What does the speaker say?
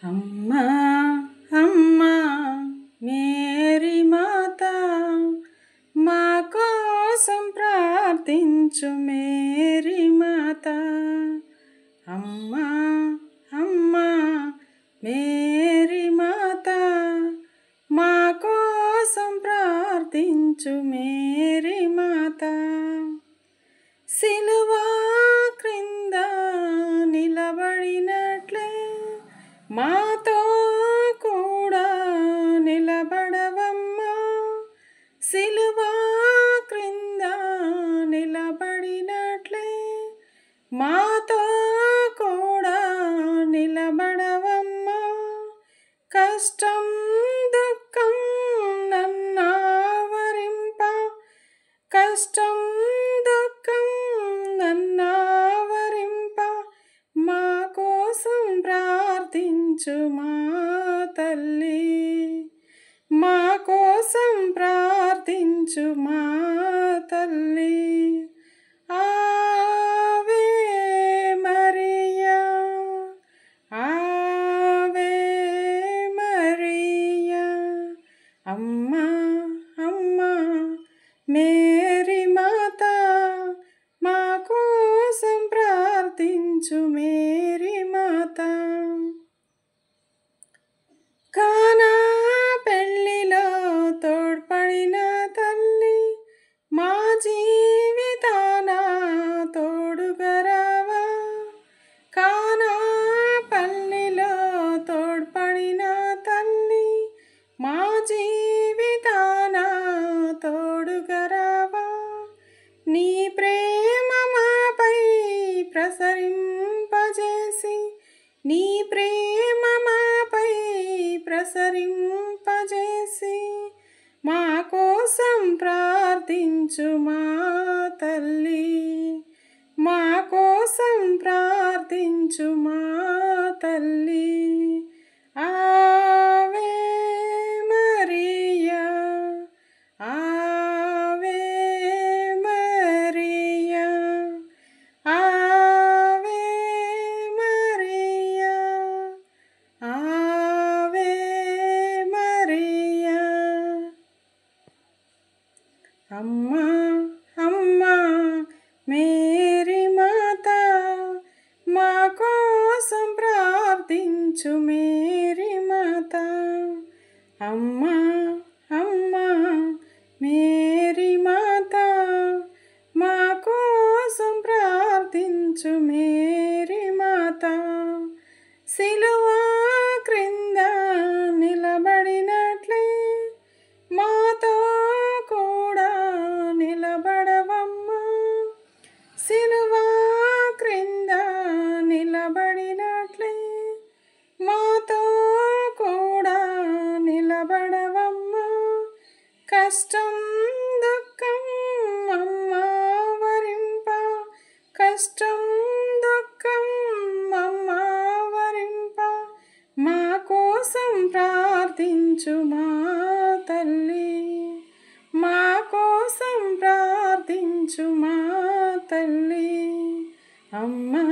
అమ్మా అమ్మా మేరీ మాత మా కోసం ప్రార్థించు మేరీ మాత. అమ్మా అమ్మా మేరీ మాత మా కోసం ప్రార్థించు మేరీ మాత. సిలువా క్రింద నిలబడినట్లే మాతో కూడా నిలబడవమ్మా. సిలువా క్రింద నిలబడినట్లే మాతో కూడా నిలబడవమ్మా. కష్టం దుఃఖం నన్నావరింప, కష్టం దుఃఖం నన్నావరింప మా కోసం ప్రార్థించు మా తల్లి. మా కోసం ప్రార్థించు మా తల్లి. ఆవే మరియా ఆవే మరియా. అమ్మా అమ్మా మేరీ మాత మా కోసం ప్రార్థించు మేరీ మాత. కానా పెళ్ళిలో తోడ్పడిన తల్లి మా జీవితాన తోడుగా రావా. కానా పల్లిలో తోడ్పడిన తల్లి మా జీవితాన తోడుగా రావా. నీ ప్రేమ మాపై ప్రసరింపజేసి, నీ ప్రేమ మాపై ప్రసరింపజేసి మా కోసం ప్రార్థించు మా తల్లి. మా కోసం ప్రార్థించు మా తల్లి. ఆవే మరియా ఆవే మరియా ఆవే మరియా ఆవే మరియా. అమ్మా అమ్మా మేరీ మాత మా కోసం ప్రార్థించు మేరీ మాత. అమ్మా అమ్మా మేరీ మాత మా కోసం ప్రార్థించు మేరీ మాత. సిలువా క్రింద నిలబడినట్లే మాతో కూడా నిలబడవమ్మా. సిలువా క్రింద నిలబడినట్లే మాతో కూడా నిలబడవమ్మా. కష్టం దుఃఖం అమ్మా వరింప, కష్టం దుఃఖం అమ్మా వరింప మా కోసం ప్రార్థించు మా తల్లి. మా కోసం ప్రార్థించు మా తల్లి. అమ్మా